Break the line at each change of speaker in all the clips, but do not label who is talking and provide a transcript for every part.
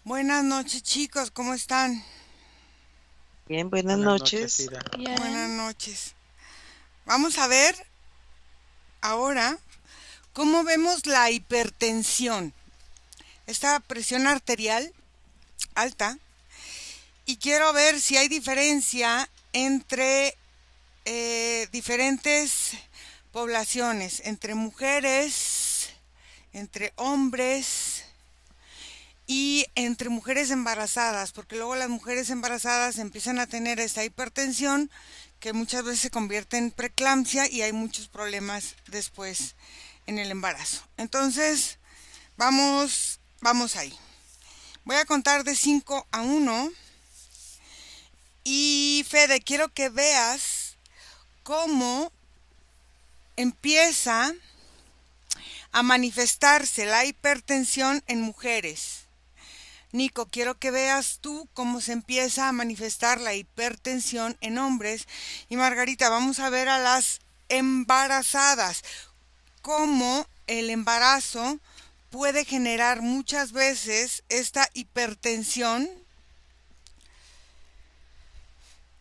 Buenas noches, chicos, ¿cómo están?
Bien, buenas
Buenas noches,
noches.
Ira.
Buenas
Bien.
noches. Vamos a ver ahora cómo vemos la hipertensión, esta presión arterial alta, y quiero ver si hay diferencia entre diferentes poblaciones, entre mujeres, entre hombres y entre mujeres embarazadas, porque luego las mujeres embarazadas empiezan a tener esta hipertensión que muchas veces se convierte en preeclampsia y hay muchos problemas después en el embarazo. Entonces, vamos ahí. Voy a contar de 5 a 1 y Fede, quiero que veas cómo empieza a manifestarse la hipertensión en mujeres. Nico, quiero que veas tú cómo se empieza a manifestar la hipertensión en hombres. Y Margarita, vamos a ver a las embarazadas, cómo el embarazo puede generar muchas veces esta hipertensión.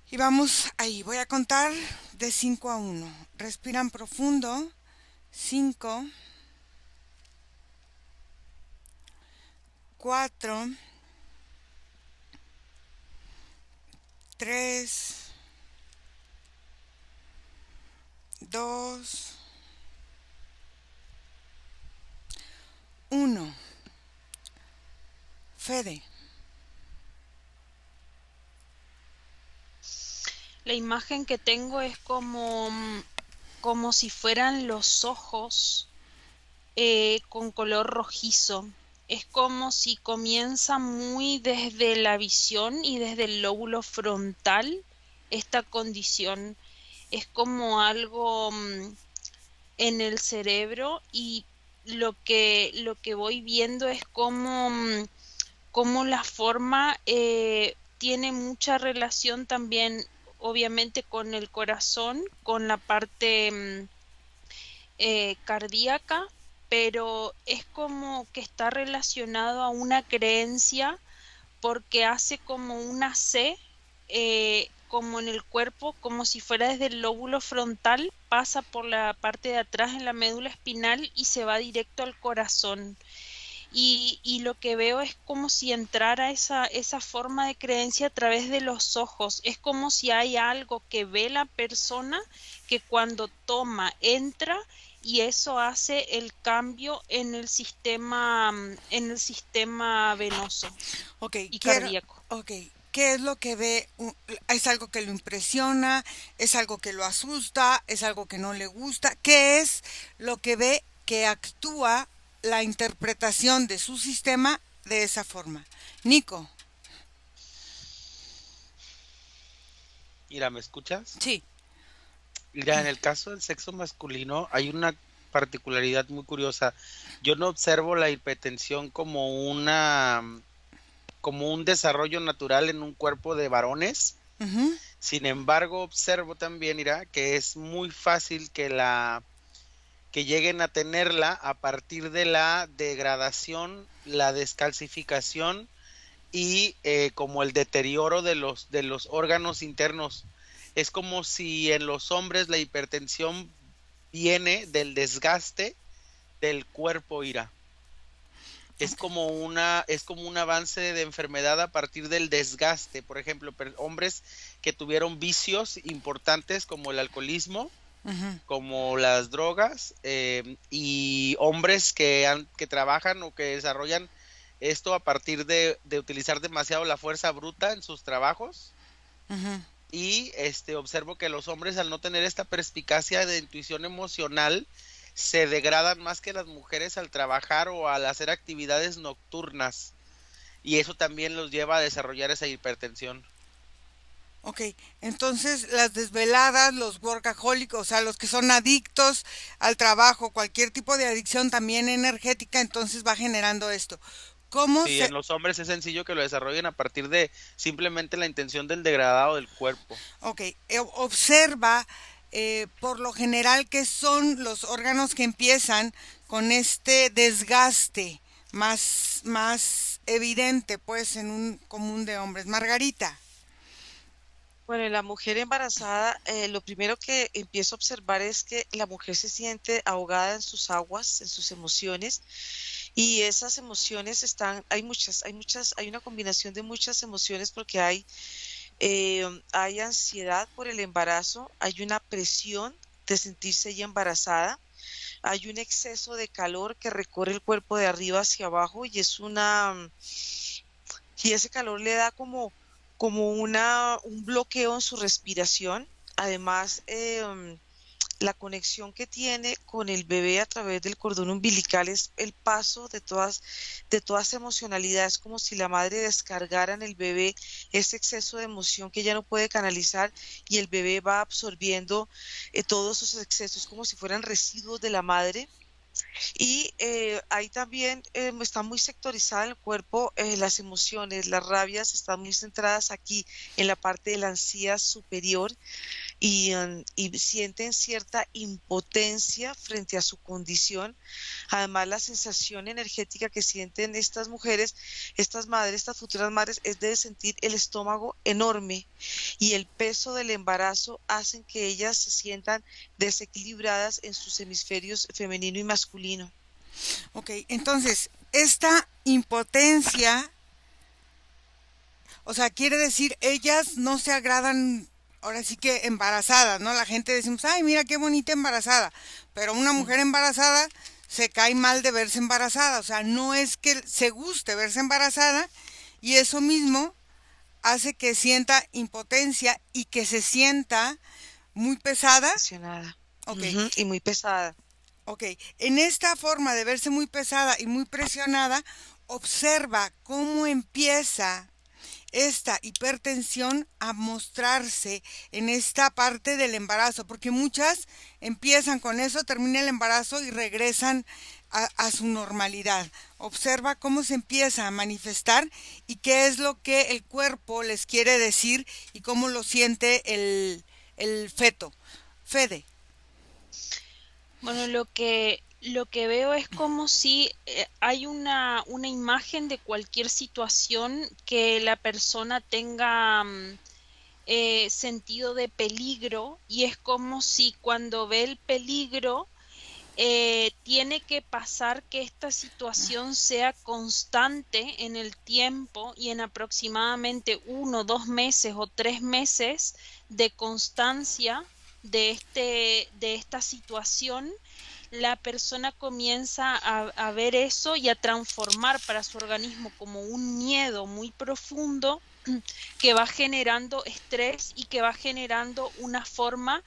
Y vamos ahí, voy a contar de 5 a 1. Respiran profundo. 5, 4, 3, 2, 1. Fede.
La imagen que tengo es como si fueran los ojos con color rojizo. Es como si comienza muy desde la visión y desde el lóbulo frontal esta condición. Es como algo en el cerebro y lo que voy viendo es como la forma tiene mucha relación también, obviamente, con el corazón, con la parte cardíaca, pero es como que está relacionado a una creencia porque hace como una C, como en el cuerpo, como si fuera desde el lóbulo frontal, pasa por la parte de atrás en la médula espinal y se va directo al corazón. Y lo que veo es como si entrara esa forma de creencia a través de los ojos. Es como si hay algo que ve la persona que cuando toma entra y eso hace el cambio en el sistema venoso
Ok,
y
quiero,
cardíaco.
ok, ¿qué es lo que ve? ¿Es algo que lo impresiona? ¿Es algo que lo asusta? ¿Es algo que no le gusta? ¿Qué es lo que ve que actúa la interpretación de su sistema de esa forma? Nico,
Ira, ¿me escuchas?
sí,
Mira, en el caso del sexo masculino hay una particularidad muy curiosa. Yo no observo la hipertensión como como un desarrollo natural en un cuerpo de varones.
ujú,
Sin embargo, observo también, Ira, que es muy fácil que lleguen a tenerla a partir de la degradación, la descalcificación y como el deterioro de de los órganos internos. Es como si en los hombres la hipertensión viene del desgaste del cuerpo, Ira.
ok,
Es como un avance de enfermedad a partir del desgaste. Por ejemplo, hombres que tuvieron vicios importantes como el alcoholismo,
ujú,
como las drogas, y hombres que trabajan o que desarrollan esto a partir de utilizar demasiado la fuerza bruta en sus trabajos.
ujú.
Y observo que los hombres, al no tener esta perspicacia de intuición emocional, se degradan más que las mujeres al trabajar o al hacer actividades nocturnas. Y eso también los lleva a desarrollar esa hipertensión.
Ok, entonces las desveladas, los workaholics, o sea, los que son adictos al trabajo, cualquier tipo de adicción también energética, entonces va generando esto. ¿Cómo
Sí,
se...?
en los hombres es sencillo que lo desarrollen a partir de simplemente la intención del degradado del cuerpo.
Ok, observa por lo general qué son los órganos que empiezan con este desgaste. más evidente, pues, en un común de hombres. Margarita.
Bueno, en la mujer embarazada, lo primero que empiezo a observar es que la mujer se siente ahogada en sus aguas, en sus emociones, y esas emociones hay una combinación de muchas emociones porque hay ansiedad por el embarazo, hay una presión de sentirse ya embarazada, hay un exceso de calor que recorre el cuerpo de arriba hacia abajo y ese calor le da como un bloqueo en su respiración. Además, la conexión que tiene con el bebé a través del cordón umbilical es el paso de toda esa emocionalidad. Es como si la madre descargara en el bebé ese exceso de emoción que ella no puede canalizar y el bebé va absorbiendo todos esos excesos como si fueran residuos de la madre. Y ahí también está muy sectorizada en el cuerpo, las emociones, las rabias están muy centradas aquí en la parte de la encía superior y sienten cierta impotencia frente a su condición. Además, la sensación energética que sienten estas mujeres, estas madres, estas futuras madres, es de sentir el estómago enorme y el peso del embarazo hacen que ellas se sientan desequilibradas en sus hemisferios femenino y masculino.
Ok, entonces, esta impotencia, o sea, quiere decir, ellas no se agradan, ahora sí que embarazadas, ¿no? La gente decimos, ay, mira qué bonita embarazada, pero una mujer embarazada se cae mal de verse embarazada, o sea, no es que se guste verse embarazada y eso mismo hace que sienta impotencia y que se sienta muy pesada.
Presionada.
Ok,
Y muy pesada.
ok, en esta forma de verse muy pesada y muy presionada, observa cómo empieza esta hipertensión a mostrarse en esta parte del embarazo, porque muchas empiezan con eso, termina el embarazo y regresan a su normalidad. Observa cómo se empieza a manifestar y qué es lo que el cuerpo les quiere decir y cómo lo siente el feto. Fede.
Bueno, lo que veo es como si hay una imagen de cualquier situación que la persona tenga sentido de peligro y es como si cuando ve el peligro tiene que pasar que esta situación sea constante en el tiempo y en aproximadamente 1, 2 meses o 3 meses de constancia de esta situación, la persona comienza a ver eso y a transformar para su organismo como un miedo muy profundo que va generando estrés y que va generando una forma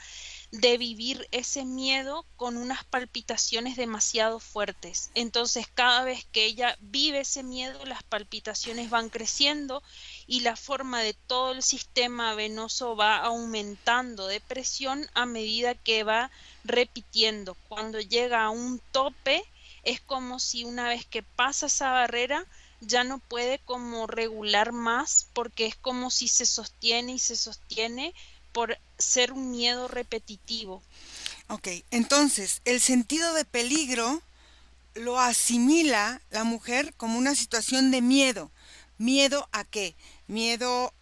de vivir ese miedo con unas palpitaciones demasiado fuertes. Entonces, cada vez que ella vive ese miedo, las palpitaciones van creciendo y la forma de todo el sistema venoso va aumentando de presión a medida que va repitiendo. Cuando llega a un tope, es como si una vez que pasa esa barrera, ya no puede como regular más porque es como si se sostiene y se sostiene por ser un miedo repetitivo.
Ok, entonces el sentido de peligro lo asimila la mujer como una situación de miedo. ¿Miedo a qué? Miedo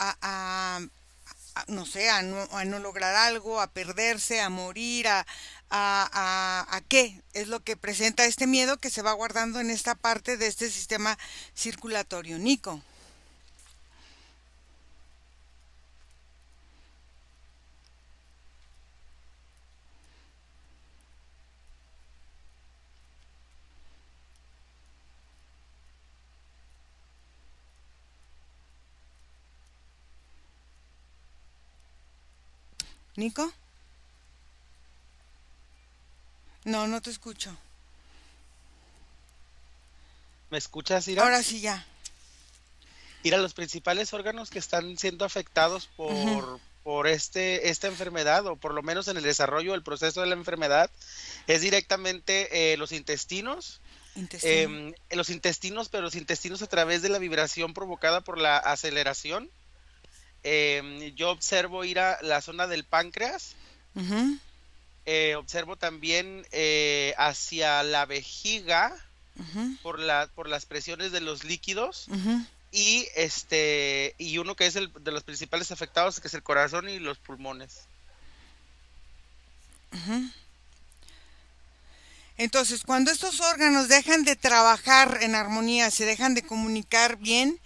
no sé, a no lograr algo, a perderse, a morir, a qué es lo que presenta este miedo que se va guardando en esta parte de este sistema circulatorio. Nico. Nico. No, no te escucho.
¿Me escuchas, Ira?
Ahora sí ya.
Ira, los principales órganos que están siendo afectados
Ujú.
por esta enfermedad, o por lo menos en el desarrollo del proceso de la enfermedad, es directamente
Intestino.
pero los intestinos a través de la vibración provocada por la aceleración. Yo observo ir a la zona del páncreas,
Ujú.
observo también hacia la vejiga,
Ujú,
por las presiones de los líquidos
ujú,
y uno que es el de los principales afectados, que es el corazón y los pulmones.
ujú. Entonces, cuando estos órganos dejan de trabajar en armonía, se dejan de comunicar bien,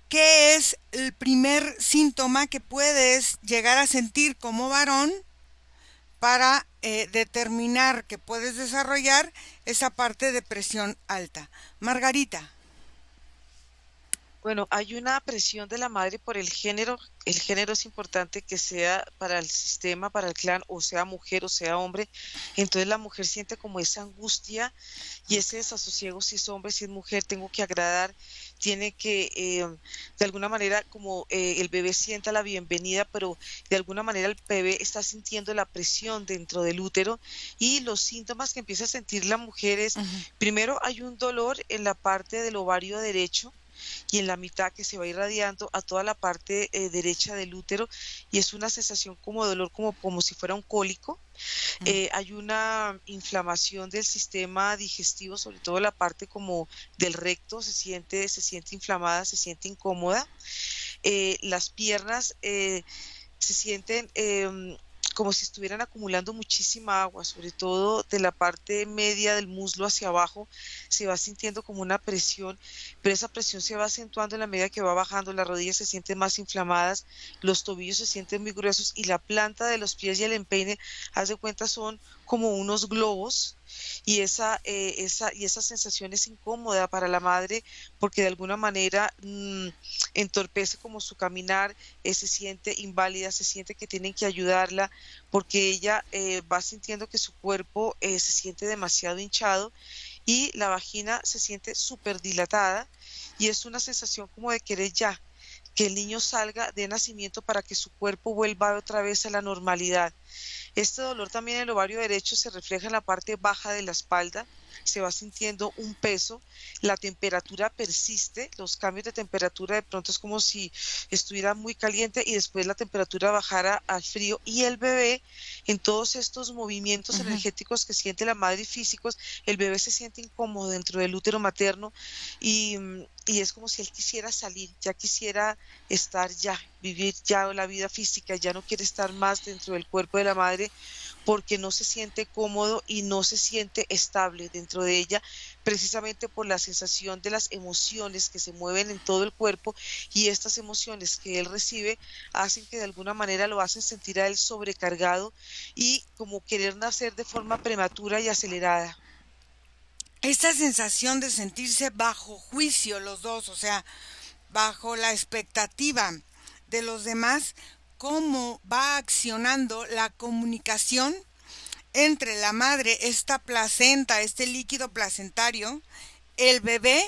¿qué es el primer síntoma que puedes llegar a sentir como varón para determinar que puedes desarrollar esa parte de presión alta? Margarita.
Bueno, hay una presión de la madre por el género. El género es importante que sea para el sistema, para el clan, o sea mujer o sea hombre. Entonces la mujer siente como esa angustia y ese desasosiego, si es hombre, si es mujer, tengo que agradar, tiene que, de alguna manera, como el bebé sienta la bienvenida, pero de alguna manera el bebé está sintiendo la presión dentro del útero y los síntomas que empieza a sentir la mujer es,
Ujú,
primero hay un dolor en la parte del ovario derecho y en la mitad que se va irradiando a toda la parte derecha del útero y es una sensación como de dolor, como si fuera un cólico.
ujú,
Hay una inflamación del sistema digestivo, sobre todo la parte como del recto, se siente inflamada, se siente incómoda. Las piernas se sienten como si estuvieran acumulando muchísima agua, sobre todo de la parte media del muslo hacia abajo, se va sintiendo como una presión, pero esa presión se va acentuando en la medida que va bajando, las rodillas se sienten más inflamadas, los tobillos se sienten muy gruesos y la planta de los pies y el empeine, haz de cuenta, son como unos globos y esa sensación es incómoda para la madre porque de alguna manera entorpece como su caminar, se siente inválida, se siente que tienen que ayudarla porque ella va sintiendo que su cuerpo se siente demasiado hinchado y la vagina se siente súper dilatada y es una sensación como de querer ya que el niño salga de nacimiento para que su cuerpo vuelva otra vez a la normalidad. Este dolor también en el ovario derecho se refleja en la parte baja de la espalda, se va sintiendo un peso, la temperatura persiste, los cambios de temperatura de pronto es como si estuviera muy caliente y después la temperatura bajara al frío y el bebé en todos estos movimientos
ujú.
energéticos que siente la madre y físicos, el bebé se siente incómodo dentro del útero materno y es como si él quisiera salir, ya quisiera estar ya, vivir ya la vida física, ya no quiere estar más dentro del cuerpo de la madre porque no se siente cómodo y no se siente estable dentro de ella, precisamente por la sensación de las emociones que se mueven en todo el cuerpo y estas emociones que él recibe hacen que de alguna manera lo hacen sentir a él sobrecargado y como querer nacer de forma prematura y acelerada.
Esta sensación de sentirse bajo juicio los dos, o sea, bajo la expectativa de los demás, cómo va accionando la comunicación entre la madre, esta placenta, este líquido placentario, el bebé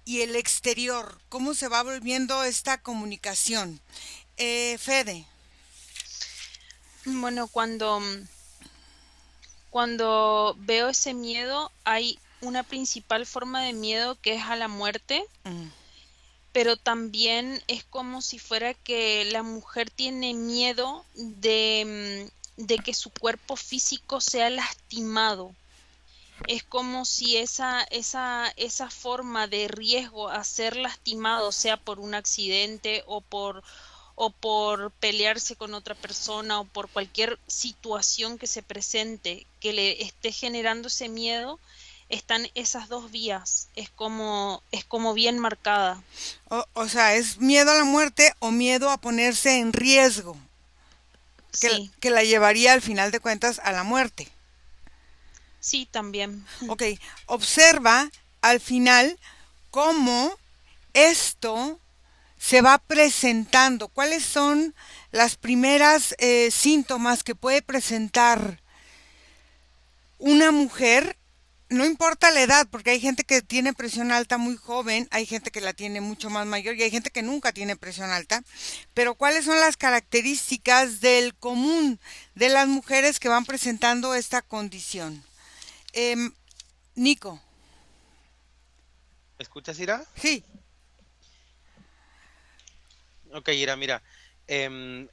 y el exterior, cómo se va volviendo esta comunicación. Fede.
Bueno, cuando veo ese miedo, hay una principal forma de miedo que es a la muerte,
Mm,
pero también es como si fuera que la mujer tiene miedo de que su cuerpo físico sea lastimado. Es como si esa forma de riesgo a ser lastimado, sea por un accidente o por pelearse con otra persona o por cualquier situación que se presente que le esté generando ese miedo, están esas dos vías, es como bien marcada.
o sea, es miedo a la muerte o miedo a ponerse en riesgo,
Sí,
que la llevaría al final de cuentas a la muerte.
sí, también.
Ok, observa al final cómo esto se va presentando, cuáles son las primeras síntomas que puede presentar una mujer, no importa la edad, porque hay gente que tiene presión alta muy joven, hay gente que la tiene mucho más mayor y hay gente que nunca tiene presión alta, pero cuáles son las características del común de las mujeres que van presentando esta condición. Em, Nico,
¿Me escuchas, Ira?
sí.
Ok, Ira, mira. em,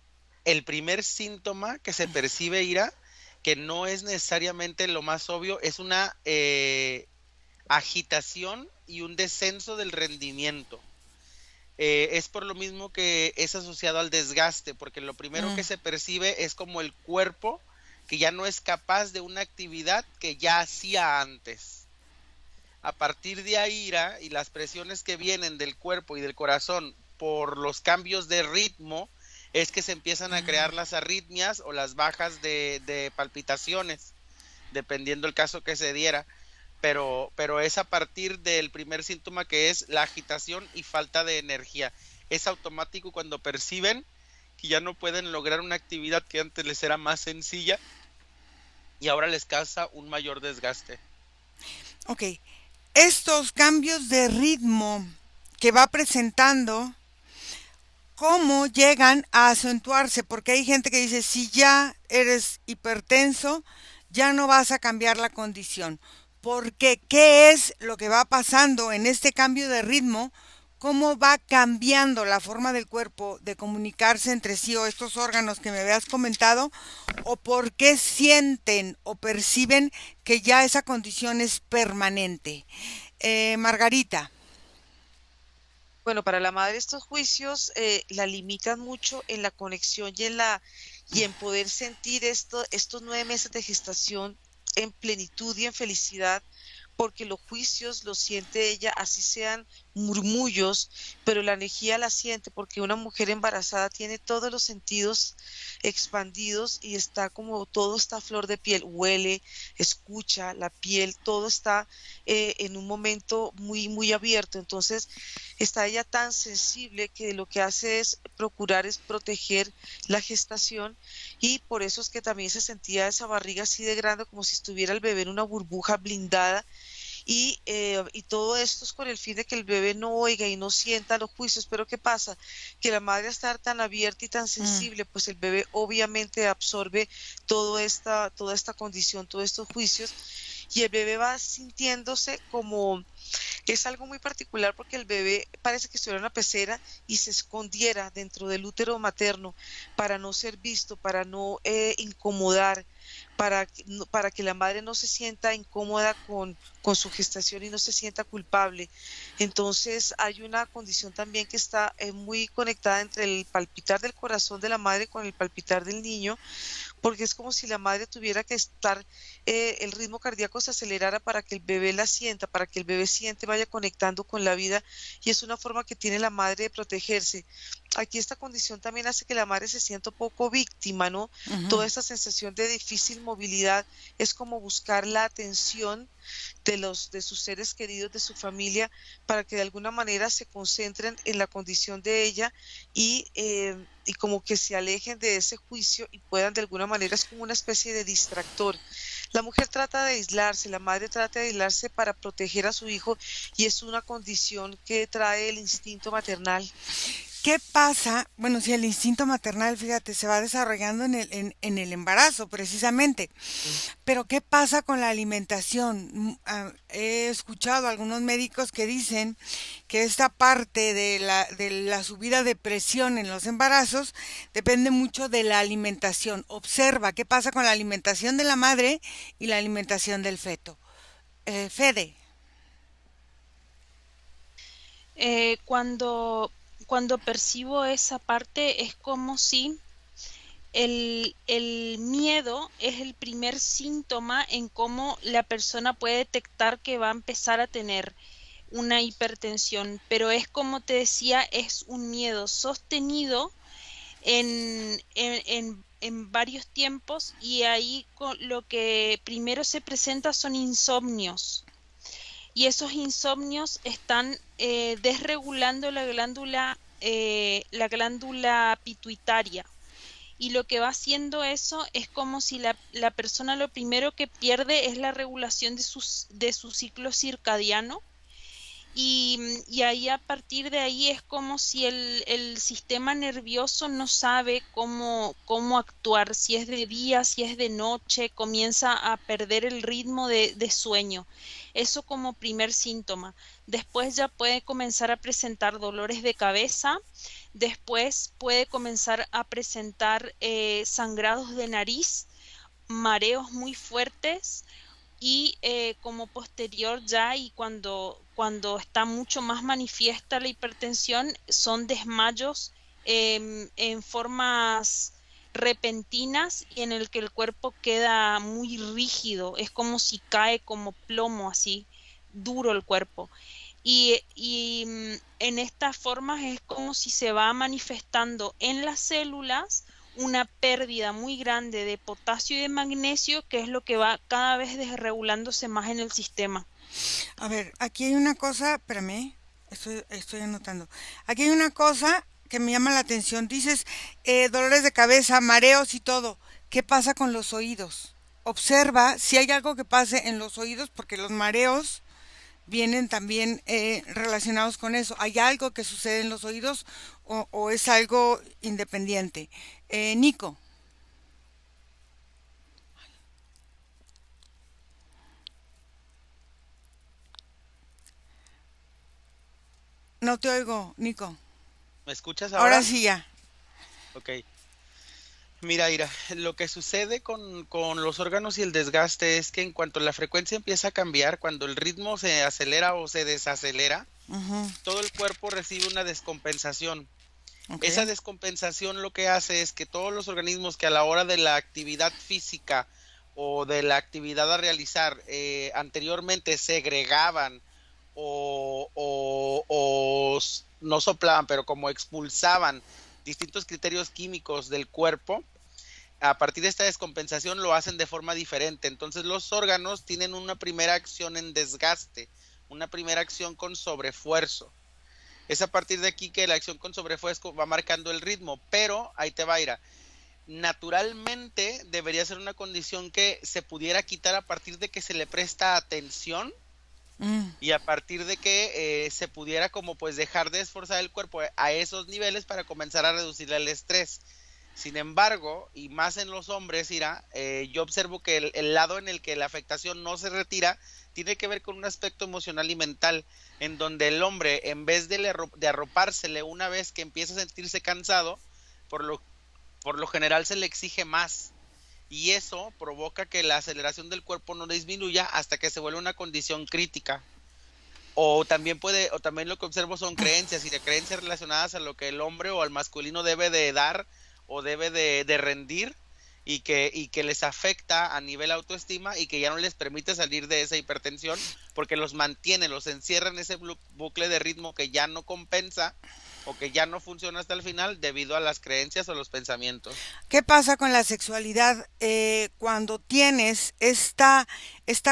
el primer síntoma que se percibe, Ira, que no es necesariamente lo más obvio, es agitación y un descenso del rendimiento. Es por lo mismo que es asociado al desgaste, porque lo primero que se percibe es como el cuerpo que ya no es capaz de una actividad que ya hacía antes. A partir de ahí, Ira, y las presiones que vienen del cuerpo y del corazón por los cambios de ritmo, es que se empiezan a crear las arritmias o las bajas de palpitaciones, dependiendo el caso que se diera. Pero es a partir del primer síntoma, que es la agitación y falta de energía. Es automático cuando perciben que ya no pueden lograr una actividad que antes les era más sencilla y ahora les causa un mayor desgaste.
Ok, estos cambios de ritmo que va presentando, ¿cómo llegan a acentuarse? Porque hay gente que dice, si ya eres hipertenso, ya no vas a cambiar la condición. Porque, ¿qué es lo que va pasando en este cambio de ritmo? ¿Cómo va cambiando la forma del cuerpo de comunicarse entre sí, o estos órganos que me habías comentado? ¿O por qué sienten o perciben que ya esa condición es permanente? Margarita.
Bueno, para la madre estos juicios la limitan mucho en la conexión y en poder sentir estos 9 meses de gestación en plenitud y en felicidad, porque los juicios los siente ella, así sean murmullos, pero la energía la siente, porque una mujer embarazada tiene todos los sentidos expandidos y está como todo está a flor de piel, huele, escucha, la piel, todo está en un momento muy, muy abierto. Entonces está ella tan sensible que lo que hace es proteger la gestación, y por eso es que también se sentía esa barriga así de grande, como si estuviera el bebé en una burbuja blindada. Y todo esto es con el fin de que el bebé no oiga y no sienta los juicios. Pero ¿qué pasa? Que la madre, al estar tan abierta y tan sensible, pues el bebé obviamente absorbe toda esta condición, todos estos juicios, y el bebé va sintiéndose como... Es algo muy particular, porque el bebé parece que estuviera en una pecera y se escondiera dentro del útero materno para no ser visto, para no incomodar, para que la madre no se sienta incómoda con su gestación y no se sienta culpable. Entonces hay una condición también que está muy conectada entre el palpitar del corazón de la madre con el palpitar del niño, porque es como si la madre tuviera que estar, el ritmo cardíaco se acelerara para que el bebé la sienta, para que el bebé siente, vaya conectando con la vida, y es una forma que tiene la madre de protegerse. Aquí esta condición también hace que la madre se sienta un poco víctima, ¿no? Toda esta sensación de difícil movilidad es como buscar la atención de sus seres queridos, de su familia, para que de alguna manera se concentren en la condición de ella y como que se alejen de ese juicio y puedan de alguna manera, es como una especie de distractor. La mujer trata de aislarse, la madre trata de aislarse para proteger a su hijo, y es una condición que trae el instinto maternal.
¿Qué pasa? Bueno, si el instinto maternal, fíjate, se va desarrollando en el embarazo, precisamente. Pero ¿qué pasa con la alimentación? He escuchado a algunos médicos que dicen que esta parte de la subida de presión en los embarazos depende mucho de la alimentación. Observa qué pasa con la alimentación de la madre y la alimentación del feto. Fede.
Cuando percibo esa parte, es como si el miedo es el primer síntoma en cómo la persona puede detectar que va a empezar a tener una hipertensión, pero es como te decía, es un miedo sostenido en varios tiempos, y ahí lo que primero se presenta son insomnios. Y esos insomnios están desregulando la glándula pituitaria. Y lo que va haciendo eso es como si la persona lo primero que pierde es la regulación de su ciclo circadiano. Y ahí, a partir de ahí, es como si el sistema nervioso no sabe cómo actuar, si es de día, si es de noche, comienza a perder el ritmo de sueño. Eso como primer síntoma. Después ya puede comenzar a presentar dolores de cabeza, después puede comenzar a presentar sangrados de nariz, mareos muy fuertes, y como posterior ya y cuando está mucho más manifiesta la hipertensión, son desmayos en formas repentinas y en el que el cuerpo queda muy rígido, es como si cae como plomo así, duro el cuerpo. En estas formas es como si se va manifestando en las células una pérdida muy grande de potasio y de magnesio, que es lo que va cada vez desregulándose más en el sistema.
A ver, aquí hay una cosa, espérame, estoy anotando. Aquí hay una cosa que me llama la atención. Dices dolores de cabeza, mareos y todo. ¿Qué pasa con los oídos? Observa si hay algo que pase en los oídos, porque los mareos vienen también relacionados con eso. ¿Hay algo que sucede en los oídos o es algo independiente? Nico, no te oigo, Nico.
¿Me escuchas
Ahora
ahora?
sí ya.
Ok. Mira, Ira, lo que sucede con los órganos y el desgaste es que en cuanto la frecuencia empieza a cambiar, cuando el ritmo se acelera o se desacelera,
Ujú,
todo el cuerpo recibe una descompensación.
ok.
Esa descompensación lo que hace es que todos los organismos que a la hora de la actividad física o de la actividad a realizar anteriormente segregaban no soplaban, pero como expulsaban distintos criterios químicos del cuerpo, a partir de esta descompensación lo hacen de forma diferente. Entonces los órganos tienen una primera acción en desgaste, una primera acción con sobreesfuerzo. Es a partir de aquí que la acción con sobreesfuerzo va marcando el ritmo, pero ahí te va a ir. Naturalmente debería ser una condición que se pudiera quitar a partir de que se le presta atención
Mm,
y a partir de que se pudiera como pues dejar de esforzar el cuerpo a esos niveles para comenzar a reducir el estrés. Sin embargo, y más en los hombres, Ira, yo observo que el lado en el que la afectación no se retira tiene que ver con un aspecto emocional y mental, en donde el hombre, en vez de arropársele una vez que empieza a sentirse cansado, por lo, por lo general se le exige más. Y eso provoca que la aceleración del cuerpo no disminuya hasta que se vuelve una condición crítica. O también lo que observo son creencias y de creencias relacionadas a lo que el hombre o al masculino debe de dar o debe de rendir y que les afecta a nivel autoestima y que ya no les permite salir de esa hipertensión porque los mantiene, los encierra en ese bucle de ritmo que ya no compensa o que ya no funciona hasta el final debido a las creencias o los pensamientos.
¿Qué pasa con la sexualidad cuando tienes esta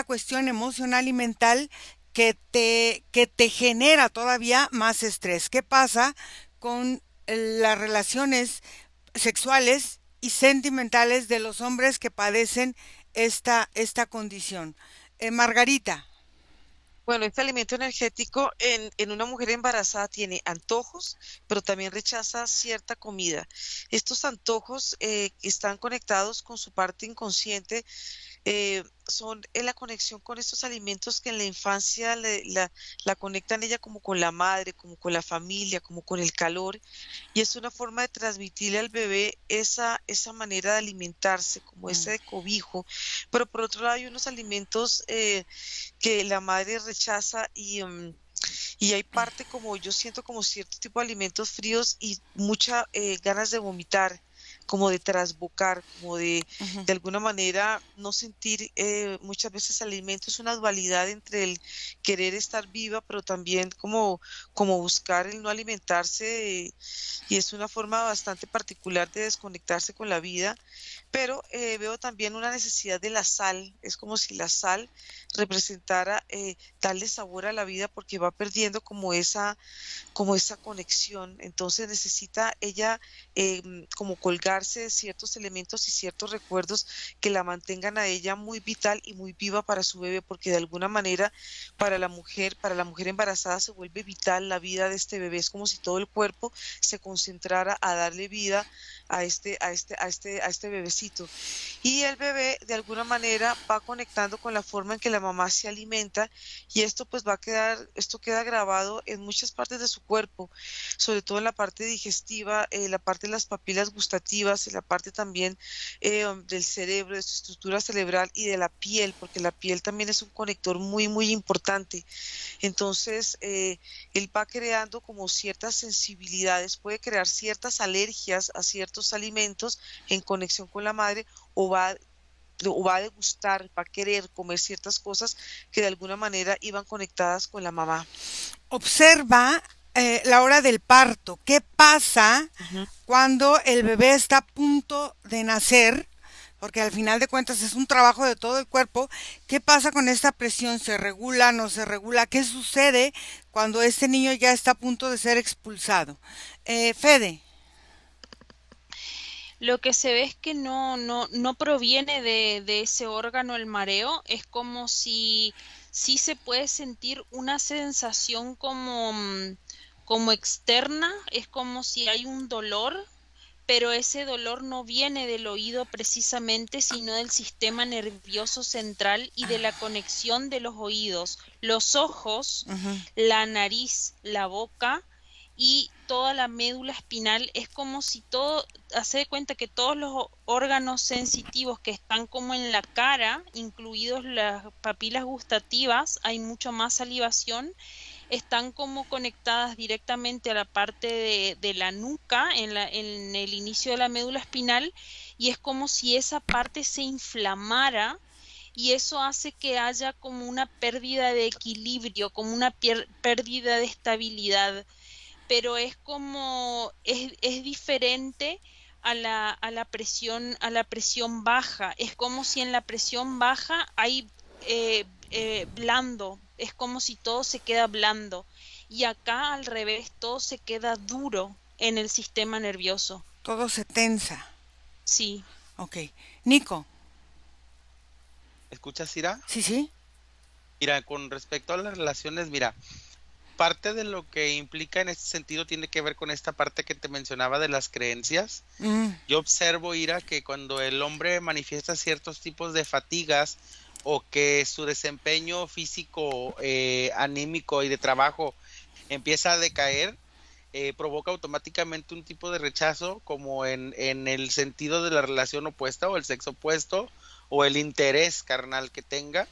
cuestión emocional y mental que te genera todavía más estrés? ¿Qué pasa con las relaciones sexuales y sentimentales de los hombres que padecen esta condición? Margarita.
Bueno, este alimento energético en una mujer embarazada tiene antojos, pero también rechaza cierta comida. Estos antojos están conectados con su parte inconsciente, son en la conexión con estos alimentos que en la infancia la conectan ella como con la madre, como con la familia, como con el calor, y es una forma de transmitirle al bebé esa manera de alimentarse, como
Mm,
ese cobijo. Pero por otro lado hay unos alimentos que la madre rechaza y hay parte como yo siento como cierto tipo de alimentos fríos y mucha ganas de vomitar, como de trasbocar, como
ujú.
de alguna manera no sentir muchas veces alimento. Es una dualidad entre el querer estar viva, pero también como buscar el no alimentarse, y es una forma bastante particular de desconectarse con la vida. Pero veo también una necesidad de la sal. Es como si la sal representara darle sabor a la vida porque va perdiendo como esa conexión. Entonces necesita ella como colgarse de ciertos elementos y ciertos recuerdos que la mantengan a ella muy vital y muy viva para su bebé, porque de alguna manera para la mujer embarazada se vuelve vital la vida de este bebé. Es como si todo el cuerpo se concentrara a darle vida a este bebecito. Y el bebé de alguna manera va conectando con la forma en que la mamá se alimenta, y esto pues esto queda grabado en muchas partes de su cuerpo, sobre todo en la parte digestiva, la parte de las papilas gustativas, cognitivas, en la parte también del cerebro, de su estructura cerebral y de la piel, porque la piel también es un conector muy, muy importante. Entonces, él va creando como ciertas sensibilidades, puede crear ciertas alergias a ciertos alimentos en conexión con la madre, o va a degustar, va a querer comer ciertas cosas que de alguna manera iban conectadas con la mamá.
Observa la hora del parto. ¿Qué pasa
Ujú.
cuando el bebé está a punto de nacer? Porque al final de cuentas es un trabajo de todo el cuerpo. ¿Qué pasa con esta presión? ¿Se regula? ¿No se regula? ¿Qué sucede cuando este niño ya está a punto de ser expulsado? Fede.
Lo que se ve es que no proviene de ese órgano el mareo, es como si sí se puede sentir una sensación como, como externa, es como si hay un dolor, pero ese dolor no viene del oído precisamente, sino del sistema nervioso central y de la conexión de los oídos, los ojos,
Ujú.
la nariz, la boca y toda la médula espinal. Es como si todo, hace de cuenta que todos los órganos sensitivos que están como en la cara, incluidos las papilas gustativas, hay mucho más salivación, están como conectadas directamente a la parte de la nuca, en el inicio de la médula espinal, y es como si esa parte se inflamara y eso hace que haya como una pérdida de equilibrio, como una pérdida de estabilidad, pero es como, es diferente a la presión baja. Es como si en la presión baja hay blando, es como si todo se queda blando. Y acá al revés, todo se queda duro en el sistema nervioso.
Todo se tensa.
Sí.
Ok. Nico.
¿Escuchas, Ira?
Sí, sí.
Mira, con respecto a las relaciones, mira, parte de lo que implica en este sentido tiene que ver con esta parte que te mencionaba de las creencias.
Mm,
Yo observo, Ira, que cuando el hombre manifiesta ciertos tipos de fatigas o que su desempeño físico, anímico y de trabajo empieza a decaer, provoca automáticamente un tipo de rechazo como en el sentido de la relación opuesta o el sexo opuesto o el interés carnal que tenga,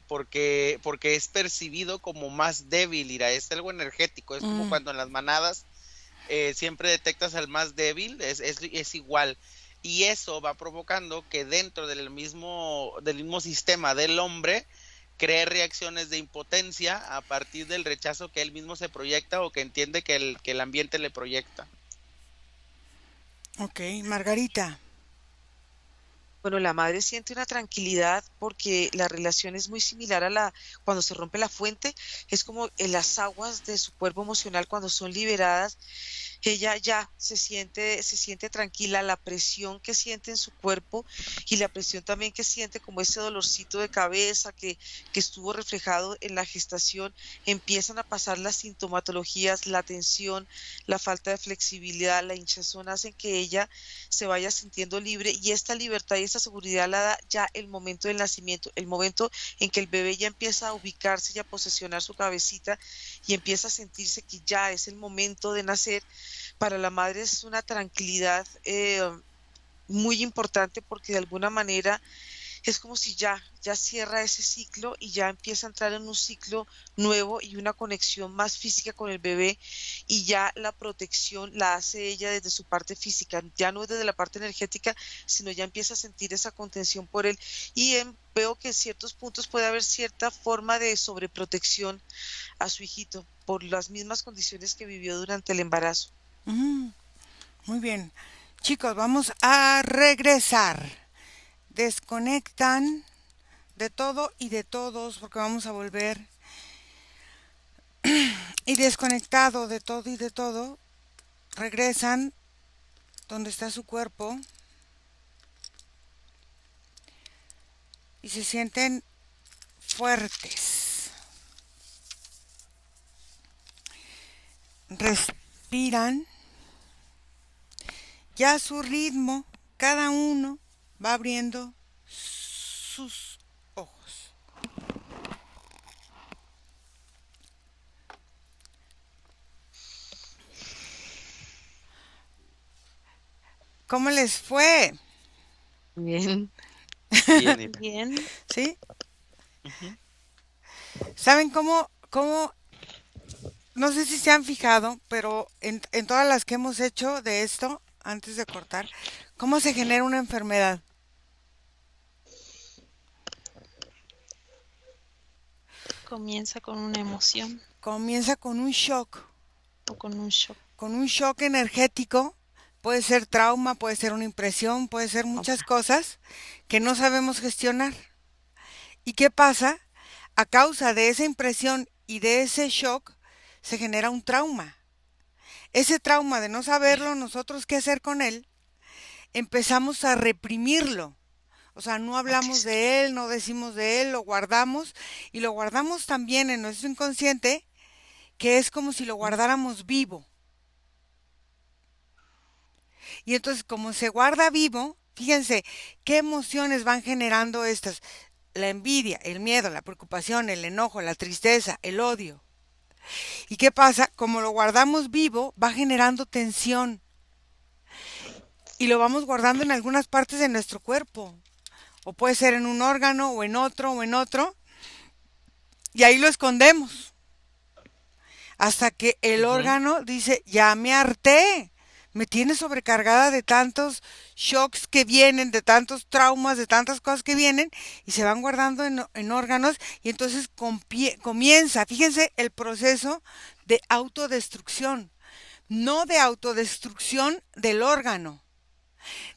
porque es percibido como más débil, Ira, es algo energético, es como
mm.
cuando en las manadas siempre detectas al más débil, es igual. Y eso va provocando que dentro del mismo sistema del hombre cree reacciones de impotencia a partir del rechazo que él mismo se proyecta o que entiende que el ambiente le proyecta.
Ok, Margarita.
Bueno, la madre siente una tranquilidad porque la relación es muy similar a cuando se rompe la fuente, es como en las aguas de su cuerpo emocional cuando son liberadas, ella ya se siente tranquila, la presión que siente en su cuerpo y la presión también que siente como ese dolorcito de cabeza que estuvo reflejado en la gestación, empiezan a pasar las sintomatologías, la tensión, la falta de flexibilidad, la hinchazón hacen que ella se vaya sintiendo libre, y esta libertad y esta seguridad la da ya el momento del nacimiento, el momento en que el bebé ya empieza a ubicarse y a posesionar su cabecita y empieza a sentirse que ya es el momento de nacer. Para la madre es una tranquilidad muy importante porque de alguna manera es como si ya cierra ese ciclo y ya empieza a entrar en un ciclo nuevo y una conexión más física con el bebé, y ya la protección la hace ella desde su parte física, ya no es desde la parte energética, sino ya empieza a sentir esa contención por él, y veo que en ciertos puntos puede haber cierta forma de sobreprotección a su hijito por las mismas condiciones que vivió durante el embarazo.
Mm, muy bien. Chicos, vamos a regresar. Desconectan de todo y de todos porque vamos a volver. Y desconectado de todo y de todo, regresan donde está su cuerpo y se sienten fuertes. Respiran. Ya a su ritmo, cada uno va abriendo sus ojos. ¿Cómo les fue?
Bien.
Bien, Ira.
Bien.
¿Sí?
Ujú.
¿Saben cómo? No sé si se han fijado, pero en todas las que hemos hecho de esto, antes de cortar, ¿cómo se genera una enfermedad?
Comienza con una emoción
Comienza
o con un shock.
con un shock energético, puede ser trauma, puede ser una impresión, puede ser muchas cosas que no sabemos gestionar. ¿Y qué pasa? A causa de esa impresión y de ese shock, se genera un trauma. Ese trauma de no saberlo nosotros qué hacer con él, empezamos a reprimirlo. O sea, no hablamos de él, no decimos de él, lo guardamos y lo guardamos también en nuestro inconsciente, que es como si lo guardáramos vivo. Y entonces, como se guarda vivo, fíjense qué emociones van generando estas: la envidia, el miedo, la preocupación, el enojo, la tristeza, el odio. ¿Y qué pasa? Como lo guardamos vivo, va generando tensión y lo vamos guardando en algunas partes de nuestro cuerpo. O puede ser en un órgano o en otro o en otro. Y ahí lo escondemos. Hasta que el
Ujú.
órgano dice, ya me harté. Me tiene sobrecargada de tantos shocks que vienen, de tantos traumas, de tantas cosas que vienen y se van guardando en órganos y entonces comienza, fíjense, el proceso de autodestrucción, no de autodestrucción del órgano,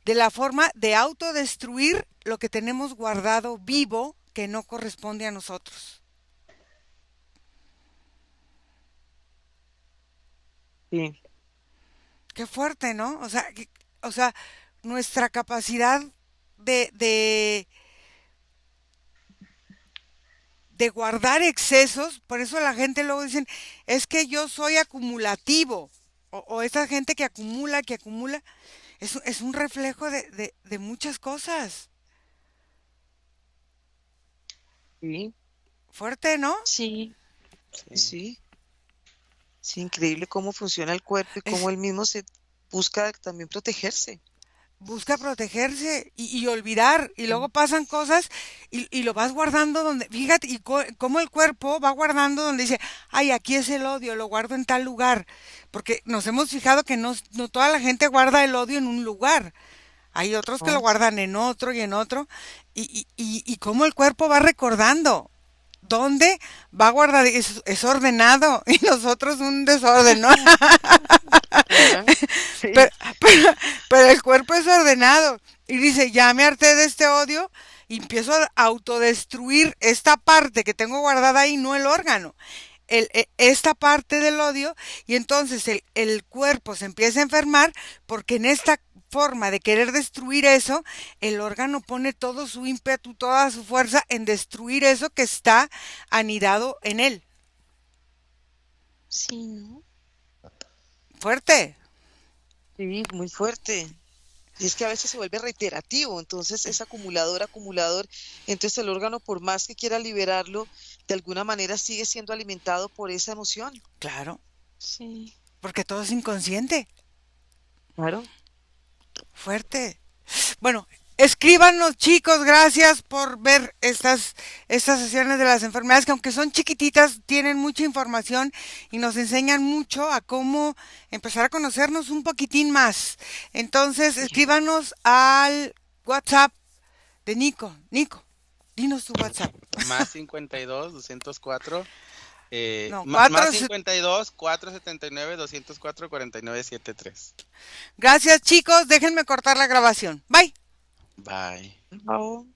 de la forma de autodestruir lo que tenemos guardado vivo que no corresponde a nosotros.
Sí,
Qué fuerte, ¿no? O sea, nuestra capacidad de, de, de guardar excesos, por eso la gente luego dicen, es que yo soy acumulativo, o esa gente que acumula, es un reflejo de muchas cosas.
sí,
Fuerte, ¿no?
Sí,
Sí.
sí. Sí, increíble cómo funciona el cuerpo y cómo
Es,
él mismo se busca también protegerse.
busca protegerse y olvidar, y luego pasan cosas y lo vas guardando donde, fíjate, y cómo el cuerpo va guardando donde dice, ay, aquí es el odio, lo guardo en tal lugar, porque nos hemos fijado que no toda la gente guarda el odio en un lugar, hay otros que lo
¿No?
guardan en otro y en otro, y cómo el cuerpo va recordando. ¿Dónde va a guardar? Es ordenado y nosotros un desorden, ¿no?
Ajá.
Pero,
Sí,
pero, pero el cuerpo es ordenado y dice, ya me harté de este odio y empiezo a autodestruir esta parte que tengo guardada ahí, no el órgano, esta parte del odio y entonces el cuerpo se empieza a enfermar porque en esta forma de querer destruir eso, el órgano pone todo su ímpetu, toda su fuerza en destruir eso que está anidado en él.
sí, ¿no?
Fuerte.
sí, muy fuerte. Y es que a veces se vuelve reiterativo, entonces es acumulador, acumulador. Entonces el órgano, por más que quiera liberarlo, de alguna manera sigue siendo alimentado por esa emoción.
Claro,
Sí.
porque todo es inconsciente.
Claro.
Fuerte. Bueno, escríbanos, chicos, gracias por ver estas sesiones de las enfermedades, que aunque son chiquititas, tienen mucha información y nos enseñan mucho a cómo empezar a conocernos un poquitín más. Entonces, escríbanos al WhatsApp de Nico. Nico, dinos tu WhatsApp.
Más 52 204
No,
más 52 479 204 4973.
Gracias, chicos. Déjenme cortar la grabación. Bye.
Bye.
Chao.